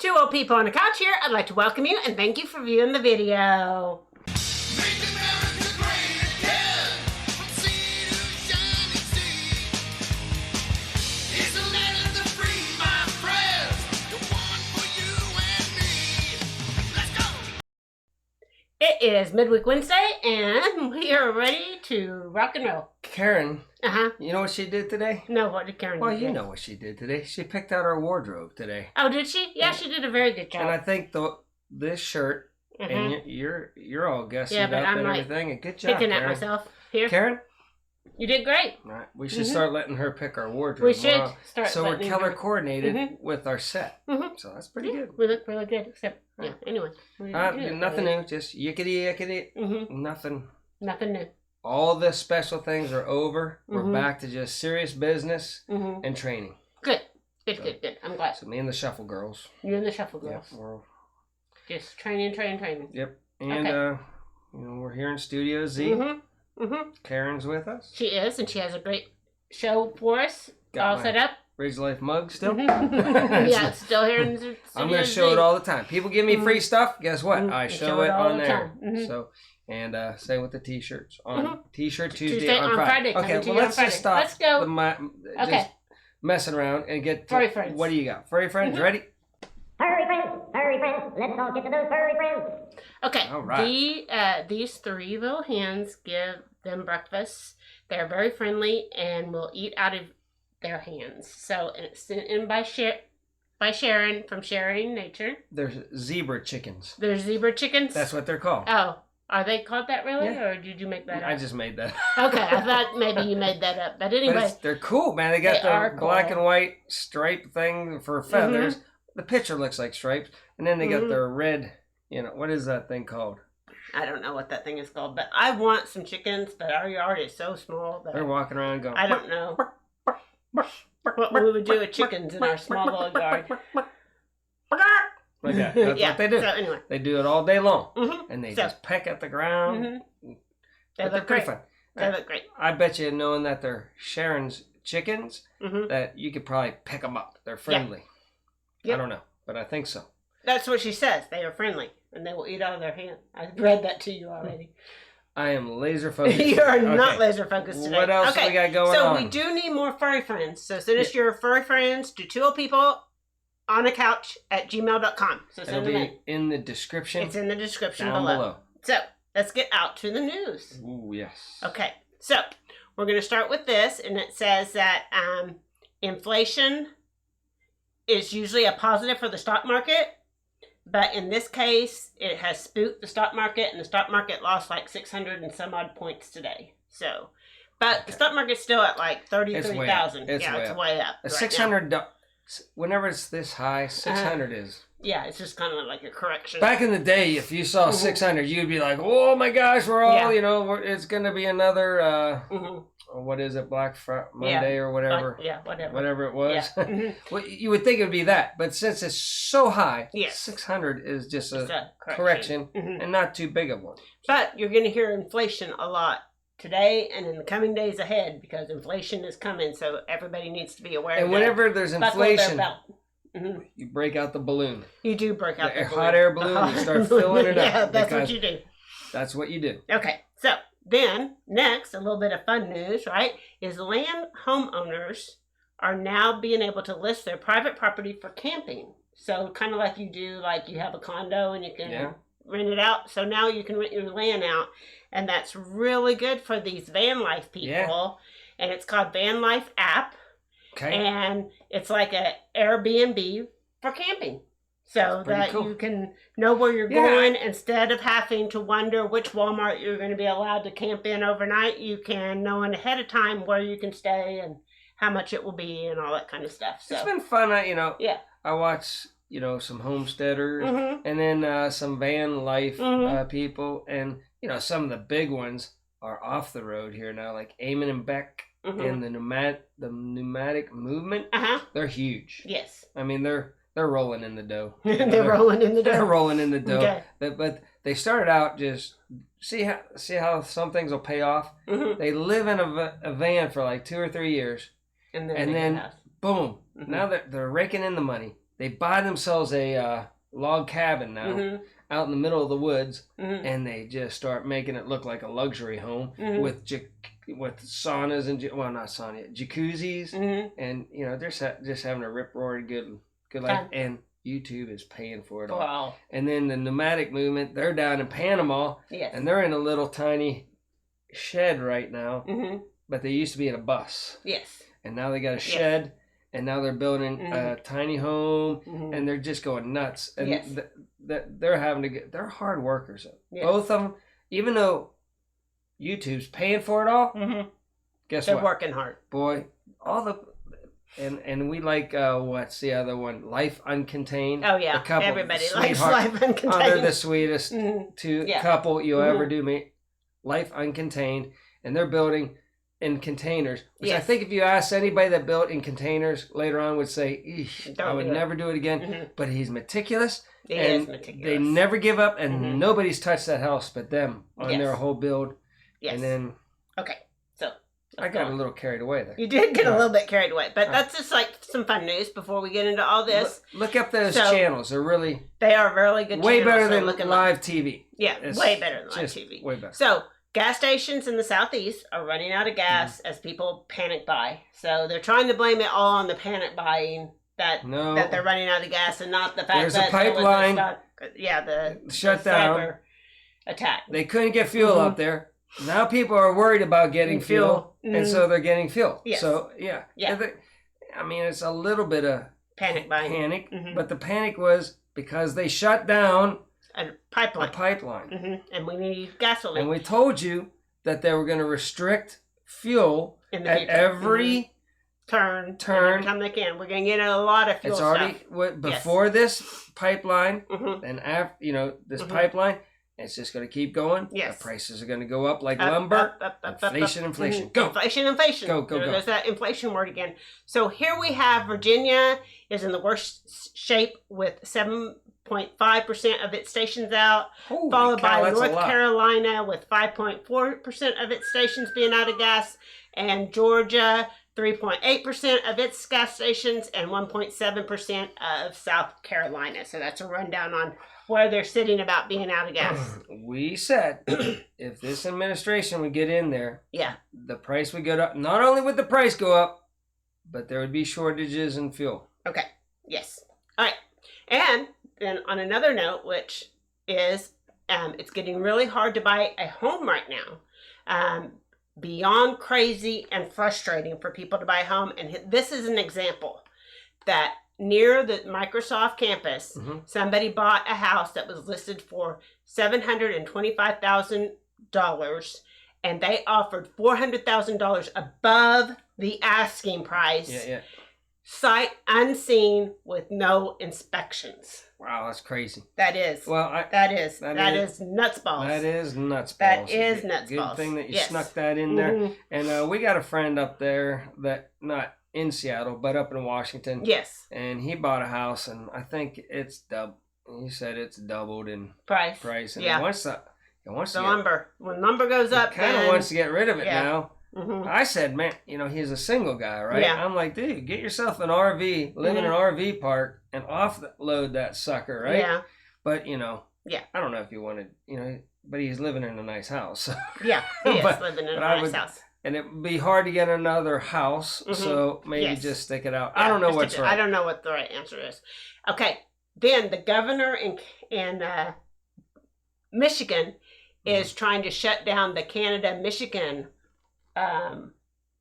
Two old people on a couch here. I'd like to welcome you and thank you for viewing the video. Make America great again, from sea to shining sea. It's the land of the free, my friends, the one for you and me. Let's go. It is Midweek Wednesday, and we are ready to rock and roll. Karen, Uh-huh. you know what she did today? No, what did Karen do? Well, you know what she did today. She picked out our wardrobe today. Oh, did she? Yeah, she did a very good And I job. think this shirt, Mhm. and you're all guessing Yeah, up but I'm and like everything. And good job, Picking at Karen. myself here. Karen, You did great. right, we should Mhm. start letting her pick our wardrobe. We should Well, start. so we're letting color her- coordinated Mhm. with our set. Mhm. So that's pretty good. We look really good, except, yeah, anyway. Nothing new, just yickety. Mm-hmm. Nothing. New. All the special things are over. We're Mhm. back to just serious business Mm-hmm. and training. Good. Good. I'm glad. So me and the Shuffle Girls. You and the Shuffle Yep, Girls. we're Just training. Yep. And, Okay. we're here in Studio Z. Mm-hmm. Karen's with us. She is, and she has a great show for us. Got All my set up. Ridge Life mug still. Mhm. Yeah, it's still here in the I'm going to show it all the time. People give me free stuff. Guess what? Mhm. I You show it all on the there. time. Mhm. So, and same with the t-shirts. On Mhm. T-shirt Tuesday, Tuesday on on Friday. Friday, coming Okay, to well, you on let's Friday. just stop Let's go. just Okay. messing around and get to Furry friends. What do you got? Furry friends, Mhm. ready? Furry friends, let's all get to those furry friends. Okay. All right. These three little hens give them breakfast. They're very friendly and will eat out of their hands. So and it's sent in by Sharon from Sharing Nature. There's zebra chickens. They're zebra chickens. That's what they're called. Oh, are they called that really, Yeah. or did you make that up? I just made that. Okay, I thought maybe you made that up. But But anyway, they're cool, man. They got They are the black cool. and white stripe thing for feathers. The picture looks like stripes. And then they got Mhm. their red, what is that thing called? I don't know what that thing is called, but I want some chickens, but our yard is so small that They're walking around going, I don't know what we would do with chickens in our small little yard. like that. That's Yeah, what they do. So anyway, They do it all day long. mm-hmm. And they So- just peck at the ground. Mm-hmm. They But they're look pretty great. fun. They look great. I bet you, knowing that they're Sharon's chickens, Mm-hmm. that you could probably pick them up. They're friendly. Yep. I don't know, but I think so. That's what she says. They are friendly, and they will eat out of their hand. I read that to you already. I am laser focused. You are not Okay. laser focused today. What else okay. we got going So on? we do need more furry friends. So send us your furry friends to two old people on a couch at gmail.com. So It'll send them in. be in the description It's in the description down below. So let's get out to the news. Ooh, yes. Okay, so we're going to start with this, and it says that inflation is usually a positive for the stock market, but in this case, it has spooked the stock market, and the stock market lost like 600 and some odd points today. So, but the Okay. stock market's still at like 33,000. It's Yeah, way it's up. way up. A right 600, whenever it's this high, 600 is. now. Yeah, it's just kind of like a correction. Back in the day, if you saw Mhm. 600, you'd be like, oh my gosh, we're all, Yeah. it's going to be another, Mhm. what is it, Monday or whatever. Yeah, whatever. Whatever it was. Yeah. Mhm. Well, you would think it would be that, but since it's so high, Yes. 600 is just Just a a correction Mhm. and not too big of one. But you're going to hear inflation a lot today and in the coming days ahead because inflation is coming. So everybody needs to be aware And of whenever there's that. Buckle their inflation, belt. Mhm. you break out the balloon. You do break out The the hot air balloon, The you hot start air balloon. filling it up Yeah, that's what because- you do. That's what you do. Okay, so then next, a little bit of fun news, right? Is land homeowners are now being able to list their private property for camping. So kind of like you do, like you have a condo and you can Yeah. rent it out. So now you can rent your land out, and that's really good for these van life people. Yeah. And it's called Van Life app, Okay. and it's like a Airbnb for camping. So That's pretty that cool. you can know where you're Yeah. going instead of having to wonder which Walmart you're going to be allowed to camp in overnight. You can know ahead of time where you can stay and how much it will be and all that kind of stuff. So It's been fun. Yeah. I watch, some homesteaders Mhm. and then some van life Mhm. people. And, some of the big ones are off the road here now, like Eamon and Beck Mhm. and the pneumatic movement. Uh-huh. They're huge. Yes. I mean, they're rolling in the dough. They're rolling in the They're dough. rolling in the dough. Okay. But they started out just see how some things will pay off. Mhm. They live in a van for like 2 or 3 years, And and they then get a house. boom. Mhm. Now they're raking in the money. they buy themselves a log cabin now Mm-hmm. out in the middle of the woods, Mm-hmm. and they just start making it look like a luxury home Mhm. with saunas and not sauna, jacuzzis, Mm-hmm. and they're just having a rip roaring good life, Fun. and YouTube is paying for it all. Wow. And then the nomadic movement, they're down in Panama, Yes. and they're in a little tiny shed right now, Mm-hmm. but they used to be in a bus, Yes. and now they got a shed, and now they're building a Mhm. tiny home, Mm-hmm. and they're just going nuts. And Yes. they're having to they're hard workers. Yes. Both of them, even though YouTube's paying for it all, Mm-hmm. guess They're what? working hard. Boy, all the and we like what's the other one? Life Uncontained. Oh yeah. The couple, Everybody likes sweetheart. Life Oh, Uncontained. they're the sweetest Mhm. Yeah. couple you'll Mhm. ever do meet. Life Uncontained, and they're building in containers. Which I Yes. think if you ask anybody that built in containers later on would say, "Eesh, I Don't would do it." never do it again." Mhm. But he's meticulous, It and is meticulous. they never give up, and Mhm. nobody's touched that house but them on Yes. their whole build. Yes. And then Okay. So I got a little carried away there. You did get a Yeah. little bit carried away, but Right. that's just like some fun news before we get into all this. Look up those So- channels. They're really They are really good. way channels, better so than look 'em up. live TV. Yeah, It's way better than live just TV. way better. So gas stations in the southeast are running out of gas Mm-hmm. as people panic buy. So they're trying to blame it all on the panic buying that No. that they're running out of gas and not the fact There's a that there was pipeline. the Shutdown. cyber attack. They couldn't get fuel Mhm. up there. Now people are worried about getting fuel, Fuel. and Mhm. so they're getting fuel. Yes. So yeah, Yeah. I mean, it's a little bit of Panic buying. panic, Mhm. but the panic was because they shut down A a pipeline. pipeline, And we need gasoline and we told you that they were going to restrict fuel in the at future. every. Turn Turn. every time they can. We're gonna get a lot of fuel It's already stuff. before this pipeline, Mhm. and after this Mhm. pipeline, it's just going to keep going. Yes. The prices are going to go up like Up, lumber. up, Inflation. Mhm. Go. Inflation. Go. There's that inflation word again. So here we have Virginia is in the worst shape with 7.5% of its stations out, Holy followed cow, by that's a North lot. Carolina with 5.4% of its stations being out of gas, and Georgia 3.8% of its gas stations, and 1.7% of South Carolina. So that's a rundown on where they're sitting about being out of gas. We said if this administration would get in there, Yeah. the price would go up. Not only would the price go up, but there would be shortages in fuel. Okay. Yes. All right. And then on another note, which is it's getting really hard to buy a home right now. Beyond crazy and frustrating for people to buy a home. And this is an example that near the Microsoft campus, Mhm. somebody bought a house that was listed for $725,000, and they offered $400,000 above the asking price. Yeah. Sight unseen with no inspections. Wow, that's crazy. That is. Well, that is is- nuts balls. that is nuts That balls. is nuts Good balls. thing that you Yes. snuck that in there. Mhm. And we got a friend up there that not in Seattle, but up in Washington. Yes. And he bought a house, and I think it's double. He said it's doubled in Price. price, and Yeah. he wants to The lumber. When lumber goes up, kind of then wants to get rid of it Yeah. now. Mhm. I said, man, he's a single guy, right? Yeah. I'm like, dude, get yourself an RV, live in an RV park, and offload that sucker, right? Yeah. But Yeah. I don't know if you wanted, but he's living in a nice house, Yeah. He is But- living in a but I nice would- house. and it would be hard to get another house, Mhm. so maybe Yes. just stick it out. Yeah, I don't know just what's a- right. I don't know what the right answer is. Okay. Then the governor in Michigan is trying to shut down the Canada-Michigan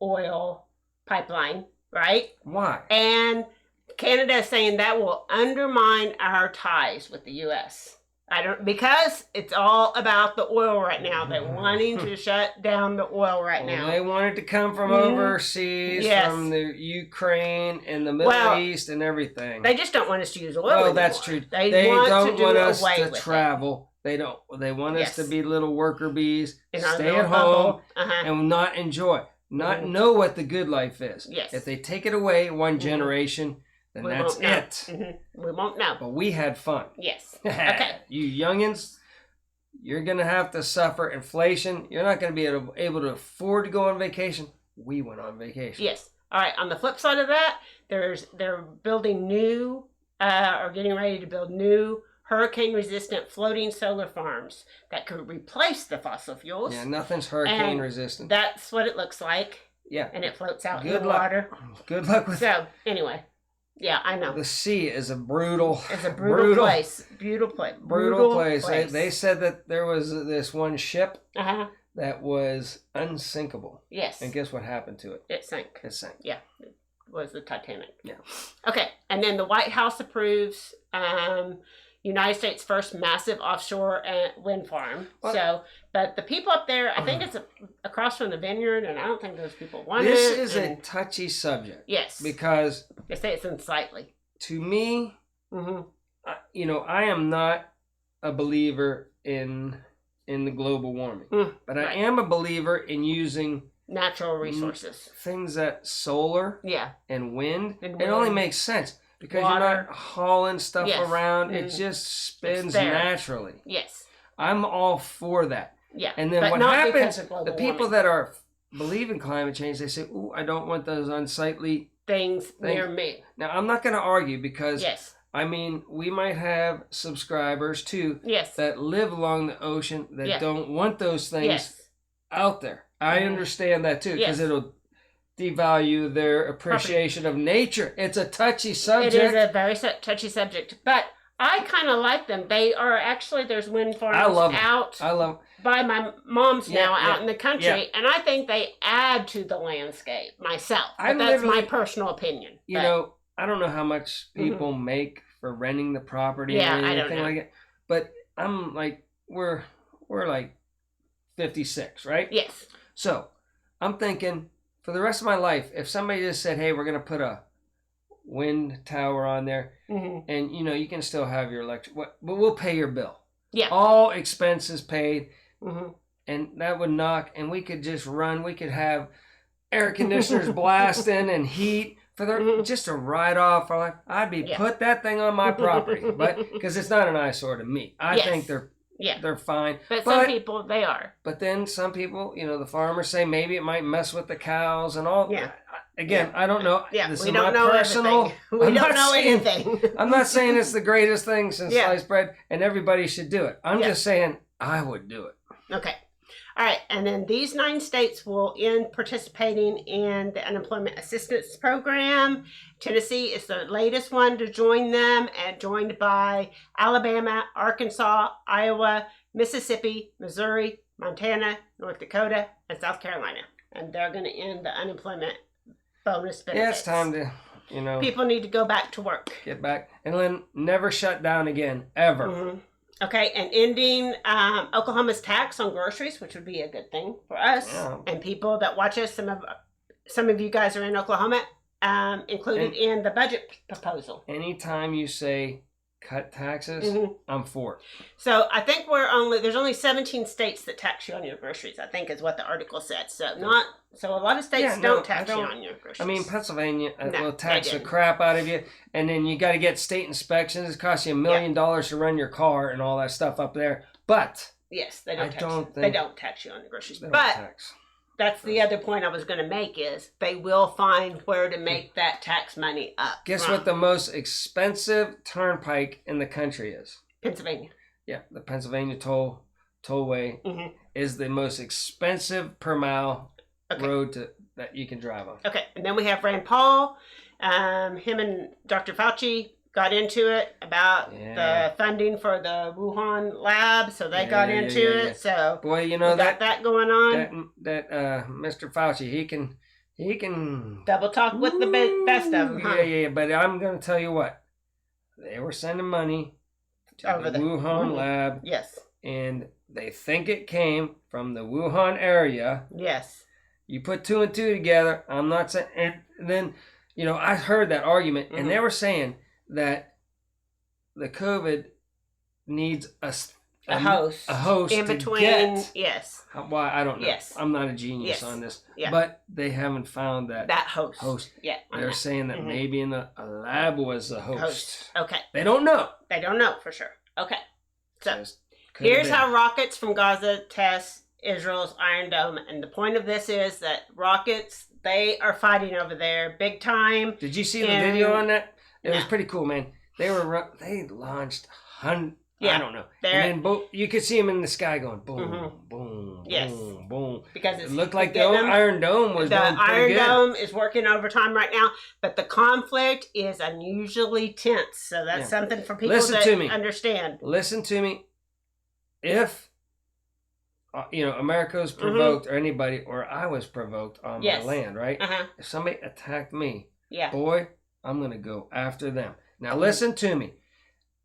oil pipeline, right? Why? And Canada is saying that will undermine our ties with the U.S. Because it's all about the oil right now. They're wanting to shut down the oil right Well, now. they want it to come from Mhm. overseas, Yes. from the Ukraine and the Middle Well, East and everything. They just don't want us to use oil Well, anymore. that's true. They want don't to do want us away to with travel. They don't. They want Yes. us to be little worker bees, it. In our stay little at home, bubble. Uh-huh. and not enjoy, not Mhm. know what the good life is. Yes. If they take it away one Mhm. generation, then We that's won't know. it. Mhm. We won't know. But we had fun. Yes. Okay. You youngins, you're gonna have to suffer inflation. You're not gonna be able to afford to go on vacation. We went on vacation. Yes. All right. On the flip side of that, they're building new are getting ready to build new hurricane-resistant floating solar farms that could replace the fossil fuels. Yeah, nothing's hurricane And resistant. That's what it looks like, Yeah. and it floats out in Good the luck. water. Good luck with So anyway, yeah, I know. the sea is a brutal. It's a brutal place. Beautiful place. Brutal place. They said that there was this one ship Uh-huh. that was unsinkable. Yes. And guess what happened to it? It sank. It sank. Yeah. It was the Titanic. Yeah. Okay. And then the White House approves United States' first massive offshore wind farm. What? So, but the people up there, I think it's across from the vineyard, and I don't think those people want This it. is a and- touchy subject yes. because They say it's unsightly. to me, Mm-hmm. I am not a believer in the global warming, but I right. am a believer in using Natural resources. things that solar Yeah. and wind. And It only wind. makes sense because Water. you're not hauling stuff Yes. around. It Mhm. just spins there. naturally. Yes. I'm all for that. Yeah. And then but what not happens? because of global The people warming. that believe in climate change, they say, "Ooh, I don't want those unsightly." things near me. Now, I'm not going to argue because Yes. I mean, we might have subscribers too Yes. that live along the ocean that Yeah. don't want those things Yes. out there. I Mhm. understand that too because Yes. it'll devalue their appreciation of nature. It's a touchy subject. It is a very touchy subject, but I kind of like them. They are actually, there's wind farms I love 'em. out I love. by my mom's Yeah, now yeah, out in the country, yeah. and I think they add to the landscape myself. But I that's my literally- personal opinion. You But- know, I don't know how much people make for renting the property Yeah, or I don't anything know. like that. But I'm like, we're like 56, right? Yes. So I'm thinking for the rest of my life, if somebody just said, "Hey, we're gonna put a wind tower on there," hmm and you can still have your electric, but we'll pay your bill. Yeah. All expenses paid, hmm and that would knock, and we could just run. We could have air conditioners blasting and heat for the Mhm. just to ride off our life. I'd be Yeah. put that thing on my property, but because it's not an eyesore to me. I Yes. think they're Yeah. fine. But some people, they are. But then some people, the farmers say maybe it might mess with the cows and all. Yeah. Again, I don't know. Yeah, This we is don't my know personal. everything. We I'm don't not know saying- anything. I'm not saying it's the greatest thing since Yeah. sliced bread and everybody should do it. I'm Yeah. just saying I would do it. Okay. All right. And then these 9 states will end participating in the unemployment assistance program. Tennessee is the latest one to join them, and joined by Alabama, Arkansas, Iowa, Mississippi, Missouri, Montana, North Dakota, and South Carolina. And they're going to end the unemployment bonus benefits. Yeah, it's time to, People need to go back to work. get back and then never shut down again, ever. Mhm. Okay, and ending Oklahoma's tax on groceries, which would be a good thing for us Yeah. and people that watch us. Some of you guys are in Oklahoma, included in the budget proposal. Anytime you say cut taxes, Mhm. I'm for it. So I think there's only 17 states that tax you on your groceries, I think is what the article said. So a lot of states Yeah, no, don't tax I you don't- on your groceries. I mean, Pennsylvania No, will tax they the didn't. crap out of you, and then you got to get state inspections. It costs you $1 million to run your car and all that stuff up there. But yes, they don't I tax don't you. They think- don't tax you on the groceries. they don't But tax. that's the other point I was going to make is they will find where to make that tax money up. Guess from. what the most expensive turnpike in the country is? Pennsylvania. Yeah, the Pennsylvania tollway Mhm. is the most expensive per mile Okay. road that you can drive on. Okay, and then we have Rand Paul. Him and Dr. Fauci got into it about Yeah. the funding for the Wuhan lab, so they Yeah, got yeah, into yeah, it. yeah. So Boy, we got that going on. that Mr. Fauci, he can Double talk with the best of them, huh? Yeah. But I'm gonna tell you what, they were sending money to Over the the- Wuhan Mhm. lab, Yes, and they think it came from the Wuhan area. yes. You put 2 and 2 together. I'm not saying, and then I heard that argument, Mhm. and they were saying that the COVID needs a host. a host in to between. get. Yes, Why, I don't know. Yes. I'm not a genius Yes. on this, Yeah. but they haven't found that that host. host. Yeah, on They're that. saying that Mhm. maybe in a lab was the host. Host. Okay, They don't know. they don't know for sure. Okay, so. Just could have Here's been. how rockets from Gaza test Israel's Iron Dome. And the point of this is that rockets, they are fighting over there big time. Did you see the and- video on that? It was No. pretty cool, man. They launched hundreds. Yeah, I don't know. they're- And then you could see them in the sky going boom, Mhm. boom, Yes. boom, boom. Because It it's looked like the getting old them. Iron Dome was The doing pretty Iron good. Dome is working overtime right now, but the conflict is unusually tense. So that's Yeah. something for people Listen to to me. understand. Listen to me. If America was provoked, or anybody, or I was provoked on Yes. my land, right? Uh-huh. If somebody attacked me, Yeah. boy, I'm gonna go after them. Now listen to me.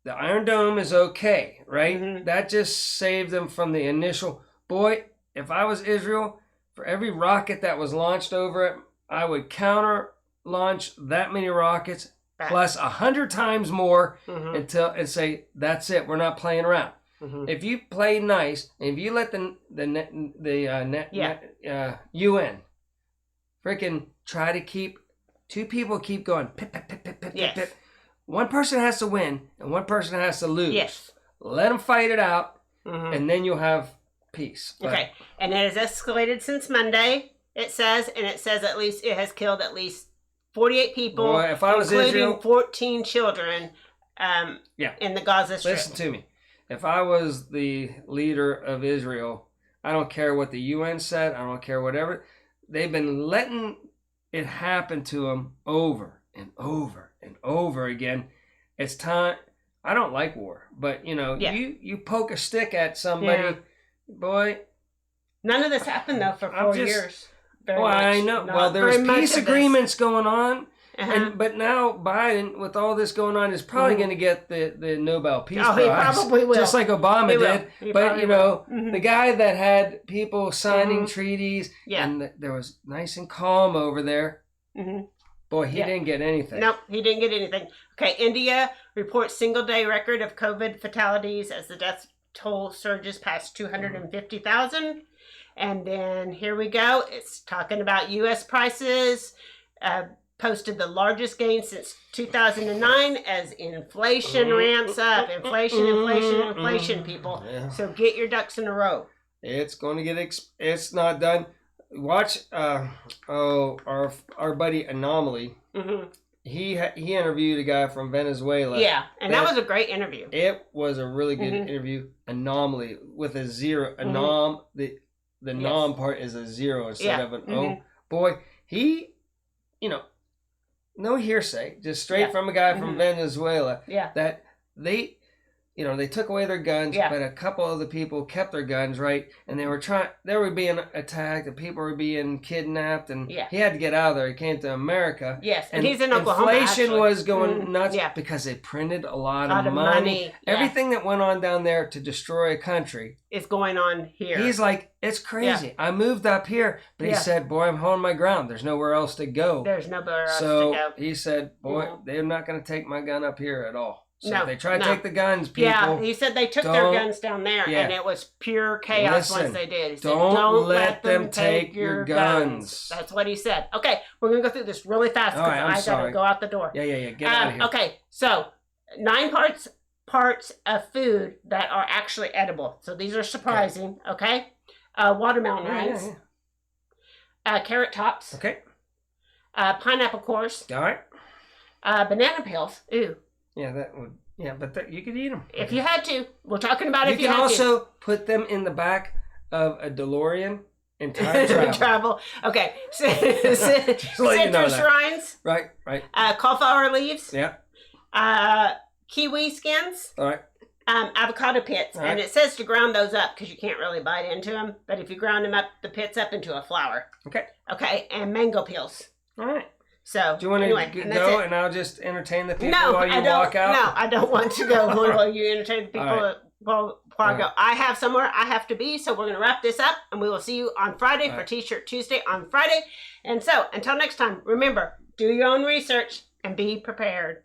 The Iron Dome is okay, right? Mhm. That just saved them from the initial. Boy, if I was Israel, for every rocket that was launched over it, I would counter launch that many rockets Back. plus 100 times more Mhm. and say that's it. We're not playing around. Mhm. If you play nice, and if you let the UN freaking try to keep two people keep going pip pip pip pip pip Yes. pip. One person has to win and one person has to lose. Yes. Let them fight it out, Mhm. and then you'll have peace. But Okay, and it has escalated since Monday. It says at least it has killed at least 48 people, Boy, if I was including Israel- 14 children. Yeah. In the Gaza Strip. Listen to me. If I was the leader of Israel, I don't care what the UN said. I don't care whatever. They've been letting it happen to them over and over and over again. It's time. I don't like war, but Yeah. you poke a stick at somebody, Yeah. boy. None of this happened though for I'm 4 just- years. Very Well, I much. know. Not Well, there's very much peace of this. agreements going on. Uh-huh. But now Biden, with all this going on, is probably Mhm. going to get the Nobel Peace Oh, he Prize. probably will. Just like Obama He will. did. He But, probably will. the guy that had people signing Mhm. treaties, Yeah. and there was nice and calm over there. Mhm. Boy, he Yeah. didn't get anything. Nope, he didn't get anything. Okay, India reports single-day record of COVID fatalities as the death toll surges past 250,000. And then here we go. It's talking about U.S. prices. Posted the largest gain since 2009 as inflation ramps up. Inflation, people. Yeah. So get your ducks in a row. It's going to get, it's not done. Watch, our buddy Anomaly. Hmm. He interviewed a guy from Venezuela. Yeah, and that was a great interview. It was a really good Mhm. interview. Anomaly with a zero. The Yes. nom part is a zero instead Yeah. of an Mhm. O. Boy, he, no hearsay, just straight Yeah. from a guy from Mhm. Venezuela Yeah. that they took away their guns, Yeah. but a couple of the people kept their guns, right? And they were being attacked, and people were being kidnapped, and Yeah. he had to get out of there. He came to America. Yes, and he's in Oklahoma. Inflation actually. was going Mhm. nuts Yeah. because they printed a lot, Lot of money. Yeah, Everything that went on down there to destroy a country. is going on here. He's like, it's crazy. I moved up here, but he Yeah. said, boy, I'm holding my ground. There's nowhere else to go. There's nowhere else So to go. he said, boy, Mhm. they're not going to take my gun up here at all. So No, they tried to no. take the guns, people. Yeah, he said they took their Don't- guns down there, Yeah. and it was pure chaos Listen, once they did. He said, don't let them take your guns. That's what he said. Okay, we're gonna go through this really fast All because right, I'm I gotta sorry. go out the door. Yeah. Get out of here. Okay, so 9 parts of food that are actually edible. So these are surprising. Okay, watermelon Yeah, rinds, yeah. carrot tops, Okay. pineapple cores, All right. banana peels. Ooh, Yeah, that would. Yeah, but you could eat them. if you had to, we're talking about You if you can had also put them in the back of a DeLorean and time to. travel. Okay, let citrus you know that. rinds, Right. cauliflower leaves, Yeah. kiwi skins, All right. avocado pits, All and right. it says to ground those up because you can't really bite into them. But if you ground them up, the pits up into a flour. Okay. Okay, and mango peels. All right. So Do you want to anyway, and that's go it. and I'll just entertain the people No, while you I don't. walk out? No, I don't want to go while you entertain the people. All right. While I All go, right. I have somewhere I have to be, so we're going to wrap this up, and we will see you on Friday All for right. T-shirt Tuesday on Friday. And so, until next time, remember, do your own research and be prepared.